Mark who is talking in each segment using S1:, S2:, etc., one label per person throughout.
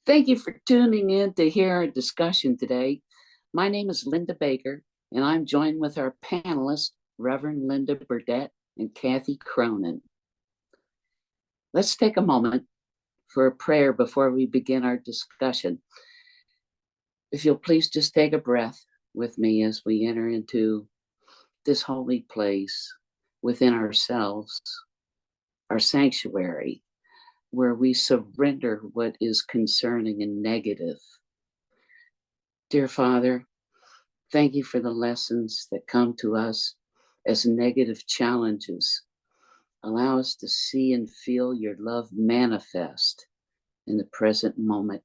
S1: Thank you for tuning in to hear our discussion today. My name is Linda Baker, and I'm joined with our panelists, Reverend Linda Burdett and Kathy Cronin. Let's take a moment for a prayer before we begin our discussion. If you'll please just take a breath with me as we enter into this holy place within ourselves, our sanctuary, where we surrender what is concerning and negative. Dear Father, thank you for the lessons that come to us as negative challenges. Allow us to see and feel your love manifest in the present moment.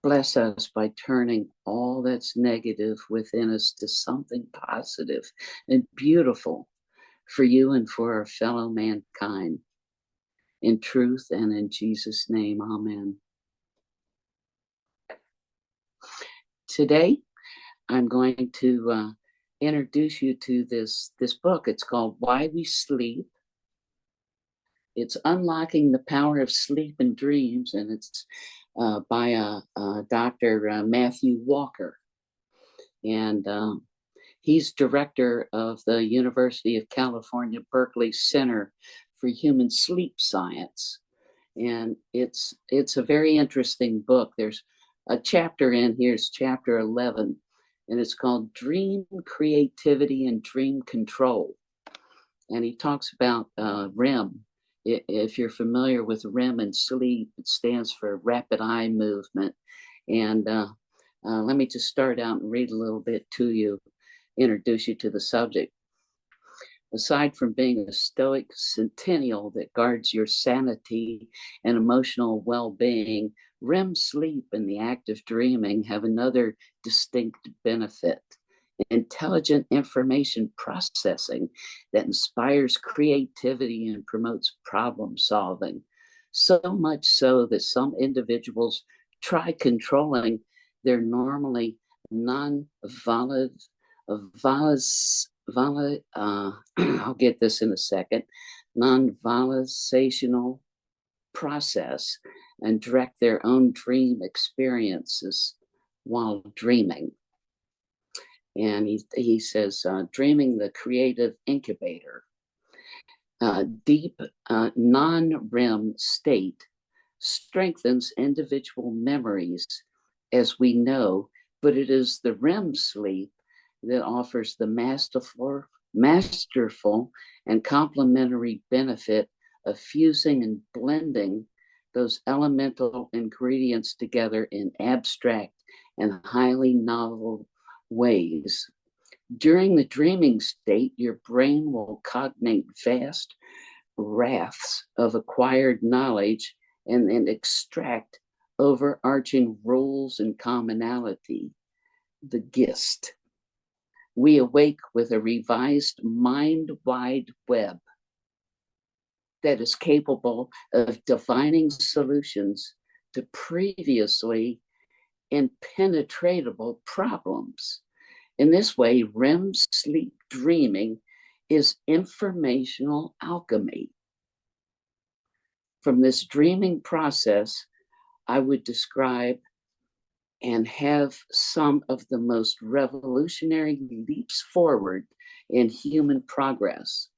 S1: Bless us by turning all that's negative within us to something positive and beautiful for you and for our fellow mankind. In truth and in Jesus' name, amen. Today, I'm going to introduce you to this book. It's called Why We Sleep. It's Unlocking the Power of Sleep and Dreams, and it's by Dr. Matthew Walker. And he's director of the University of California, Berkeley Center for Human Sleep Science. And it's a very interesting book. There's a chapter in here, it's chapter 11, and it's called Dream Creativity and Dream Control. And he talks about REM. If you're familiar with REM and sleep, it stands for rapid eye movement. And let me just start out and read a little bit to you, introduce you to the subject. Aside from being a stoic centennial that guards your sanity and emotional well-being, REM sleep and the act of dreaming have another distinct benefit: intelligent information processing that inspires creativity and promotes problem solving. So much so that some individuals try controlling their normally non-volatile, I'll get this in a second, non-volitional process and direct their own dream experiences while dreaming. And he says, dreaming the creative incubator. Deep non-REM state strengthens individual memories, as we know, but it is the REM sleep that offers the masterful and complementary benefit of fusing and blending those elemental ingredients together in abstract and highly novel ways. During the dreaming state, your brain will cognate vast rafts of acquired knowledge and then extract overarching rules and commonality, the gist. We awake with a revised mind-wide web that is capable of divining solutions to previously impenetrable problems. In this way, REM sleep dreaming is informational alchemy. From this dreaming process, I would describe and have some of the most revolutionary leaps forward in human progress.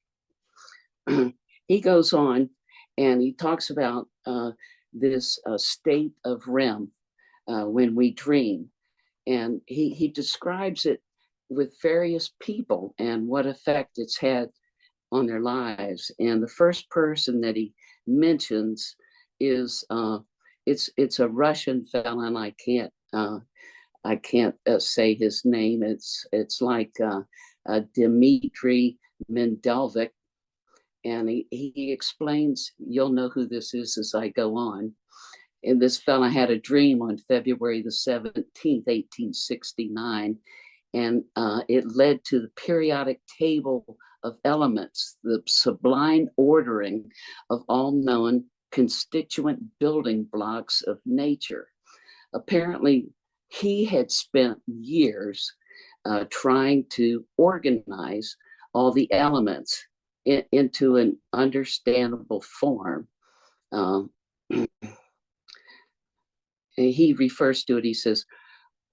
S1: He goes on and he talks about this state of REM when we dream. And he describes it with various people and what effect it's had on their lives. And the first person that he mentions is it's a Russian fellow, and I can't say his name. It's like Dmitry Mendelvik, and he explains. You'll know who this is as I go on. And this fellow had a dream on February the 17th, 1869, and it led to the periodic table of elements, the sublime ordering of all known constituent building blocks of nature. Apparently, he had spent years trying to organize all the elements into an understandable form. he refers to it, he says,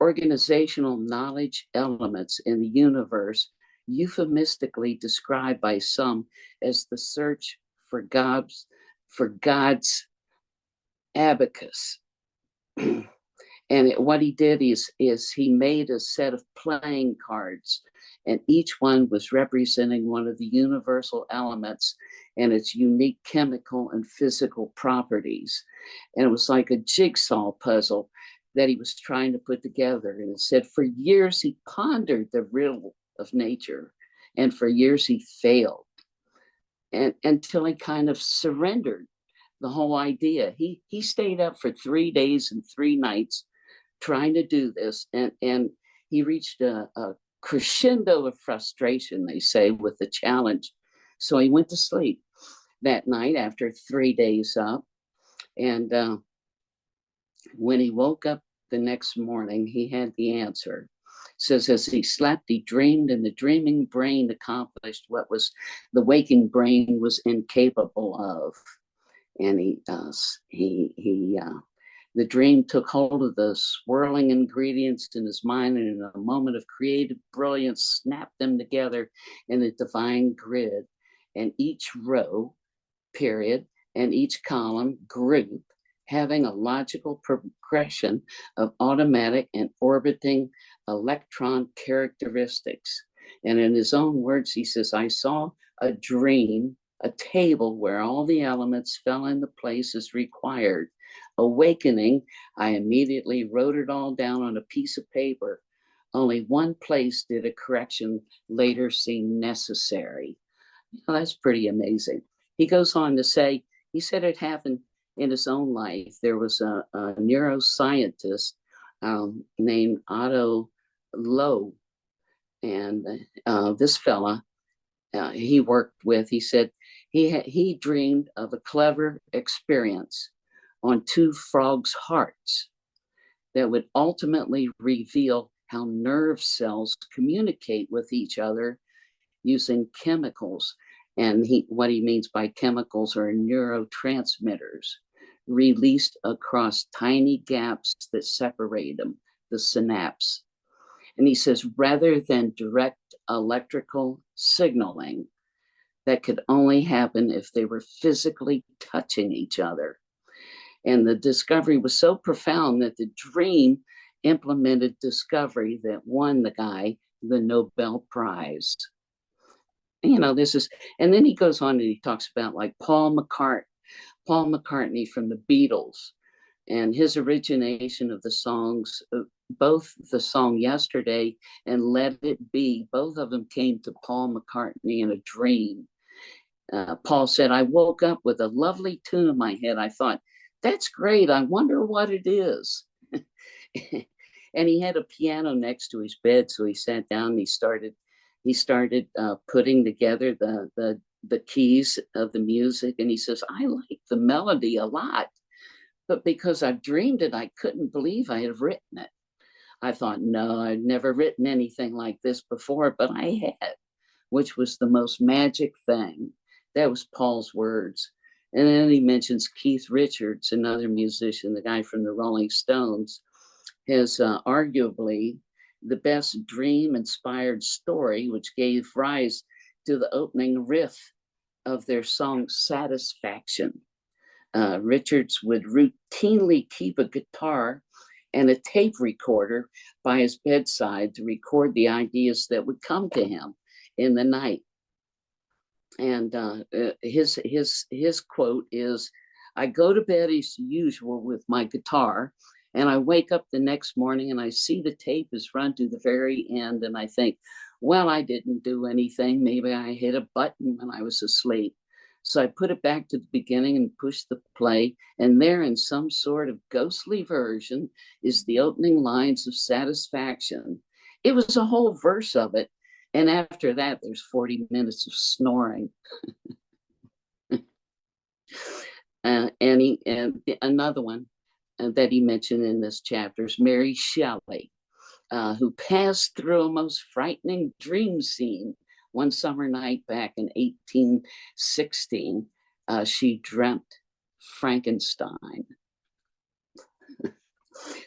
S1: organizational knowledge elements in the universe, euphemistically described by some as the search for God's abacus. And what he did is he made a set of playing cards, and each one was representing one of the universal elements and its unique chemical and physical properties. And it was like a jigsaw puzzle that he was trying to put together. And it said for years he pondered the riddle of nature, and for years he failed, and until he kind of surrendered the whole idea. He stayed up for 3 days and 3 nights trying to do this, and he reached a crescendo of frustration, they say, with the challenge. So he went to sleep that night after 3 days up, and when he woke up the next morning, he had the answer. It says as he slept, he dreamed, and the dreaming brain accomplished what was the waking brain was incapable of. And the dream took hold of the swirling ingredients in his mind, and in a moment of creative brilliance, snapped them together in a divine grid. And each row, period, and each column, group, having a logical progression of automatic and orbiting electron characteristics. And in his own words, he says, I saw a dream, a table where all the elements fell into place as required. Awakening, I immediately wrote it all down on a piece of paper. Only one place did a correction later seem necessary. Well, that's pretty amazing. He goes on to say, he said it happened in his own life. There was a neuroscientist named Otto Lowe, and this fella he worked with, he said he dreamed of a clever experience on two frogs' hearts that would ultimately reveal how nerve cells communicate with each other using chemicals. And what he means by chemicals are neurotransmitters released across tiny gaps that separate them, the synapse. And he says, rather than direct electrical signaling that could only happen if they were physically touching each other. And the discovery was so profound that the dream implemented discovery that won the guy the Nobel Prize. This is, and then he goes on and he talks about like Paul McCartney from the Beatles, and his origination of the songs, both the song Yesterday and Let It Be, both of them came to Paul McCartney in a dream. Paul said, I woke up with a lovely tune in my head. I thought, that's great. I wonder what it is. And he had a piano next to his bed. So he sat down and he started putting together the keys of the music. And he says, I like the melody a lot, but because I've dreamed it, I couldn't believe I had written it. I thought, no, I'd never written anything like this before, but I had, which was the most magic thing. That was Paul's words. And then he mentions Keith Richards, another musician, the guy from the Rolling Stones, has arguably the best dream-inspired story, which gave rise to the opening riff of their song Satisfaction. Richards would routinely keep a guitar and a tape recorder by his bedside to record the ideas that would come to him in the night. And his quote is, I go to bed as usual with my guitar, and I wake up the next morning and I see the tape is run to the very end, and I think, well, I didn't do anything. Maybe I hit a button when I was asleep. So I put it back to the beginning and push the play, and there in some sort of ghostly version is the opening lines of Satisfaction. It was a whole verse of it. And after that, there's 40 minutes of snoring. And another one that he mentioned in this chapter is Mary Shelley, who passed through a most frightening dream scene one summer night back in 1816. She dreamt Frankenstein.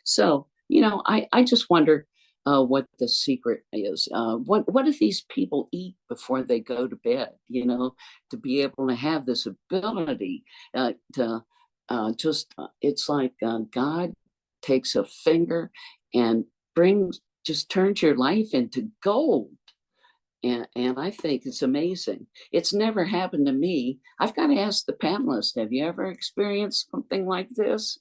S1: So, I just wonder what the secret is. What do these people eat before they go to bed? To be able to have this ability to it's like God takes a finger and just turns your life into gold. And I think it's amazing. It's never happened to me. I've got to ask the panelists, have you ever experienced something like this?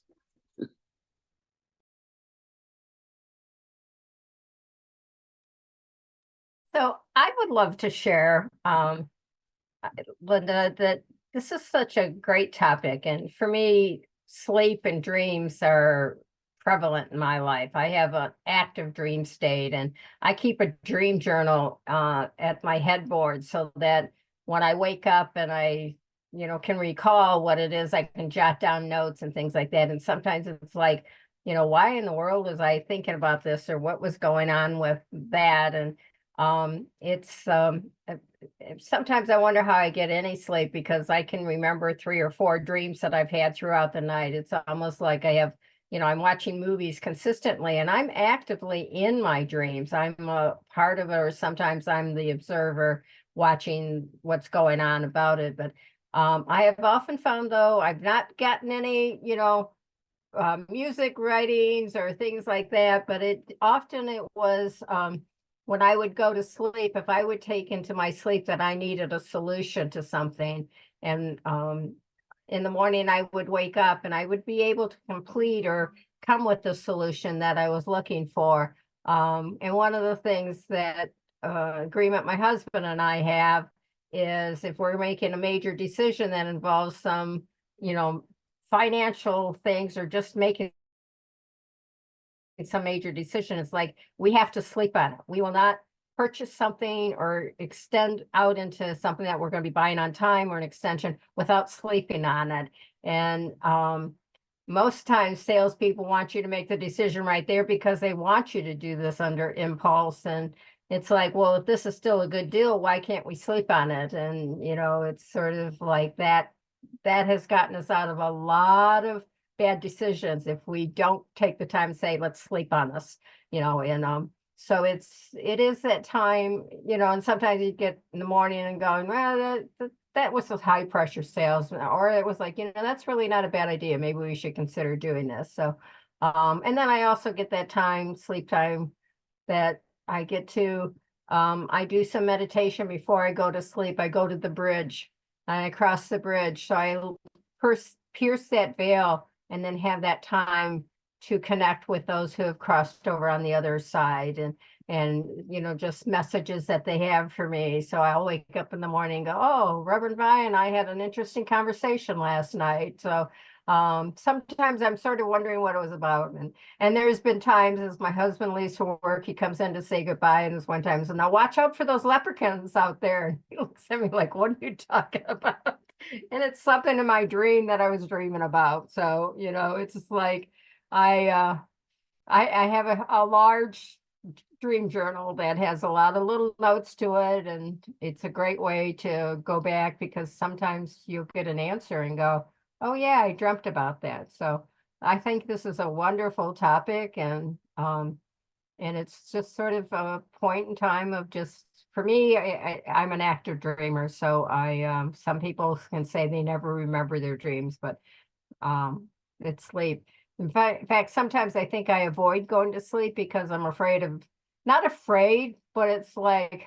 S2: So I would love to share, Linda, that this is such a great topic. And for me, sleep and dreams are prevalent in my life. I have an active dream state, and I keep a dream journal at my headboard so that when I wake up and I, can recall what it is, I can jot down notes and things like that. And sometimes it's like, why in the world was I thinking about this, or what was going on with that? And it's sometimes I wonder how I get any sleep, because I can remember 3 or 4 dreams that I've had throughout the night. It's almost like I have, I'm watching movies consistently, and I'm actively in my dreams. I'm a part of it, or sometimes I'm the observer watching what's going on about it. But I have often found, though, I've not gotten any, music writings or things like that, but it was when I would go to sleep, if I would take into my sleep that I needed a solution to something, and in the morning I would wake up and I would be able to complete or come with the solution that I was looking for. And one of the things that agreement my husband and I have is, if we're making a major decision that involves some, you know, financial things, or just making some major decision, it's like we have to sleep on it. We will not purchase something or extend out into something that we're going to be buying on time, or an extension, without sleeping on it. And most times salespeople want you to make the decision right there because they want you to do this under impulse. And it's like, well, if this is still a good deal, why can't we sleep on it? And, it's sort of like that has gotten us out of a lot of bad decisions if we don't take the time to say, let's sleep on this, and so it is that time, and sometimes you get in the morning and going, well, that was a high pressure sales, or it was like, that's really not a bad idea. Maybe we should consider doing this. So, and then I also get that sleep time that I get to, I do some meditation before I go to sleep. I go to the bridge and I cross the bridge. So I pierce that veil and then have that time to connect with those who have crossed over on the other side, and just messages that they have for me. So I'll wake up in the morning and go, oh, Reverend Vi and I had an interesting conversation last night. So sometimes I'm sort of wondering what it was about. And there's been times, as my husband leaves for work, he comes in to say goodbye, and this one time said, now watch out for those leprechauns out there. And he looks at me like, what are you talking about? And it's something in my dream that I was dreaming about. So, it's just like I have a large dream journal that has a lot of little notes to it, and it's a great way to go back, because sometimes you'll get an answer and go, oh yeah, I dreamt about that. So I think this is a wonderful topic, and it's just sort of a point in time of just, for me, I'm an active dreamer. So some people can say they never remember their dreams, but it's sleep. In fact, sometimes I think I avoid going to sleep because I'm afraid of, not afraid, but it's like,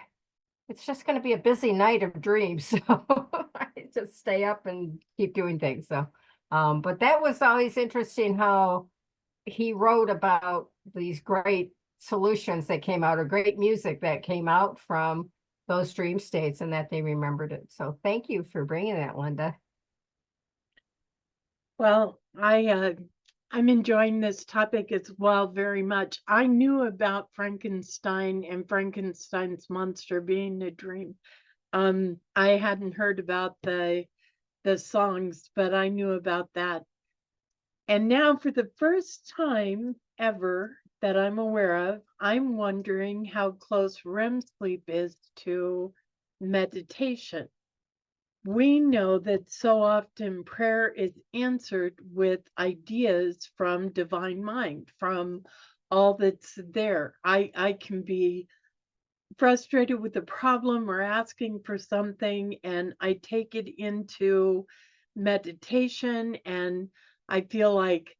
S2: it's just going to be a busy night of dreams. So I just stay up and keep doing things. So, but that was always interesting how he wrote about these great solutions that came out, or great music that came out from those dream states, and that they remembered it. So thank you for bringing that, Linda.
S3: Well, I'm enjoying this topic as well very much. I knew about Frankenstein and Frankenstein's monster being a dream. I hadn't heard about the songs, but I knew about that. And now, for the first time ever that I'm aware of, I'm wondering how close REM sleep is to meditation. we know that so often prayer is answered with ideas from divine mind, from all that's there. I can be frustrated with a problem or asking for something, and I take it into meditation, and I feel like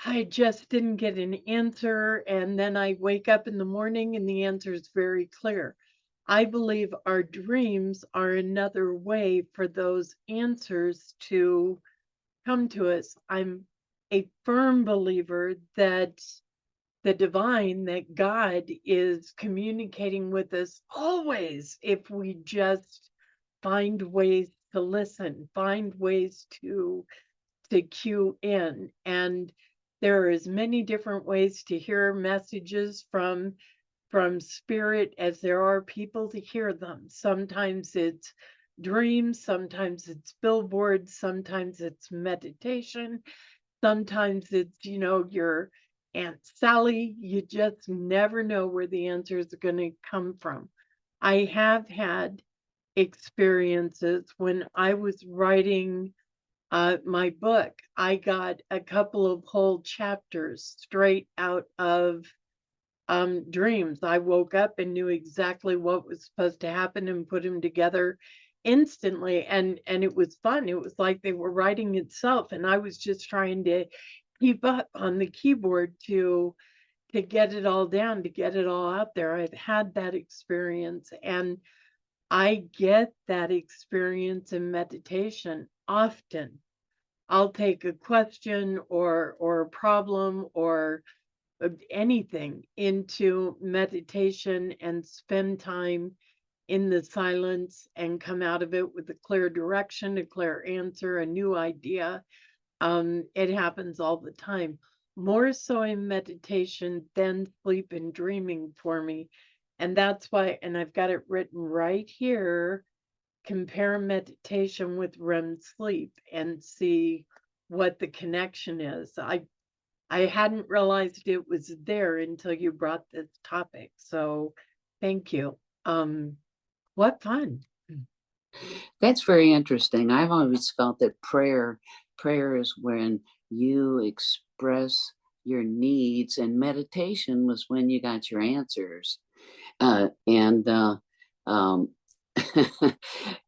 S3: I just didn't get an answer. And then I wake up in the morning and the answer is very clear. I believe our dreams are another way for those answers to come to us. I'm a firm believer that the divine, that God is communicating with us always if we just find ways to listen, find ways to cue in. And there are as many different ways to hear messages from spirit as there are people to hear them. Sometimes it's dreams, sometimes it's billboards, sometimes it's meditation, sometimes it's, your Aunt Sally. You just never know where the answers are going to come from. I have had experiences when I was writing my book. I got a couple of whole chapters straight out of dreams. I woke up and knew exactly what was supposed to happen and put them together instantly, and it was fun. It was like they were writing itself, and I was just trying to keep up on the keyboard to get it all down, to get it all out there. I've had that experience, and I get that experience in meditation often. I'll take a question or a problem or anything into meditation and spend time in the silence and come out of it with a clear direction, a clear answer, a new idea. It happens all the time, more so in meditation than sleep and dreaming for me. And that's why, and I've got it written right here, compare meditation with REM sleep and see what the connection is. I hadn't realized it was there until you brought this topic. So thank you. What fun.
S1: That's very interesting. I've always felt that prayer is when you express your needs, and meditation was when you got your answers. And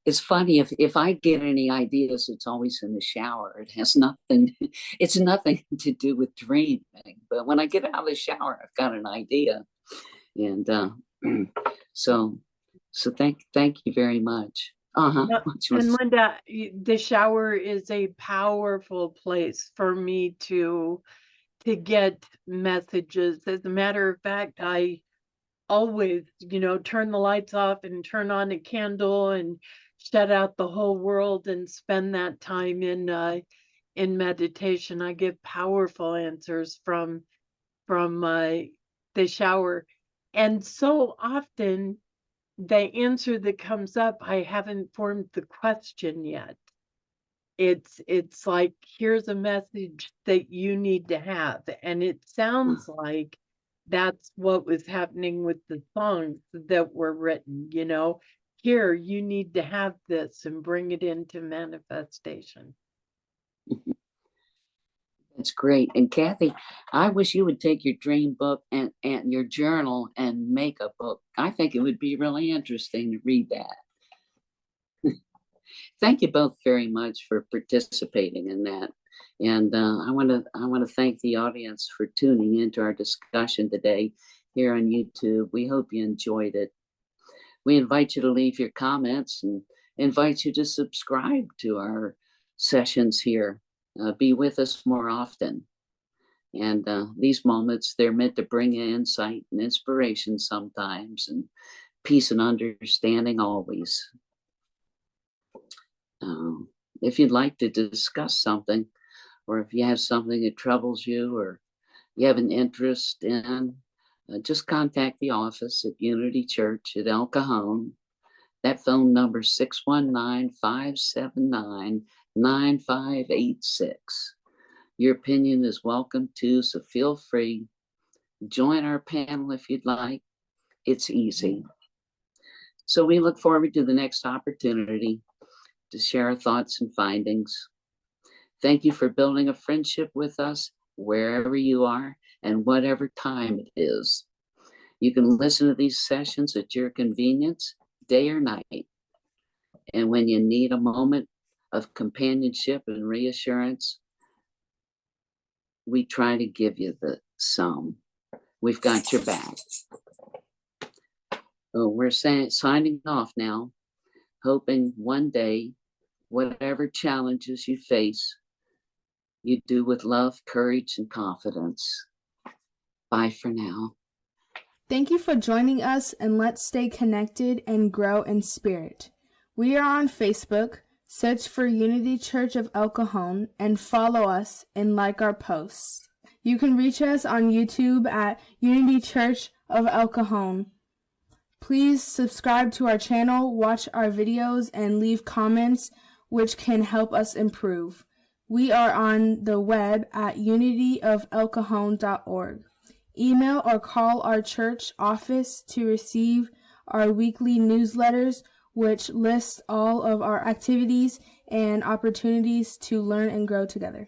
S1: it's funny, if I get any ideas, it's always in the shower. It has nothing, it's nothing to do with dreaming. But when I get out of the shower, I've got an idea. And so thank you very much.
S3: And Linda, the shower is a powerful place for me to get messages. As a matter of fact, I always, turn the lights off and turn on a candle and shut out the whole world and spend that time in meditation. I get powerful answers from the shower. And so often the answer that comes up, I haven't formed the question yet. It's like, here's a message that you need to have. And it sounds like that's what was happening with the songs that were written, here, you need to have this and bring it into manifestation.
S1: That's great. And Kathy, I wish you would take your dream book and your journal and make a book. I think it would be really interesting to read that. Thank you both very much for participating in that. And I want to thank the audience for tuning into our discussion today here on YouTube. We hope you enjoyed it. We invite you to leave your comments and invite you to subscribe to our sessions here. Be with us more often. And these moments, they're meant to bring you insight and inspiration sometimes, and peace and understanding always. If you'd like to discuss something, or if you have something that troubles you, or you have an interest in, just contact the office at Unity Church at El Cajon. That phone number is 619-579-9586. Your opinion is welcome too, so feel free. Join our panel if you'd like. It's easy. So we look forward to the next opportunity. to share our thoughts and findings. Thank you for building a friendship with us wherever you are and whatever time it is. You can listen to these sessions at your convenience, day or night. And when you need a moment of companionship and reassurance, we try to give you some. We've got your back. So we're signing off now, hoping one day, whatever challenges you face, you do with love, courage, and confidence. Bye for now.
S4: Thank you for joining us, and let's stay connected and grow in spirit. We are on Facebook. Search for Unity Church of El Cajon and follow us and like our posts. You can reach us on YouTube at Unity Church of El Cajon. Please subscribe to our channel, watch our videos, and leave comments which can help us improve. We are on the web at unityofelcajon.org. Email or call our church office to receive our weekly newsletters, which lists all of our activities and opportunities to learn and grow together.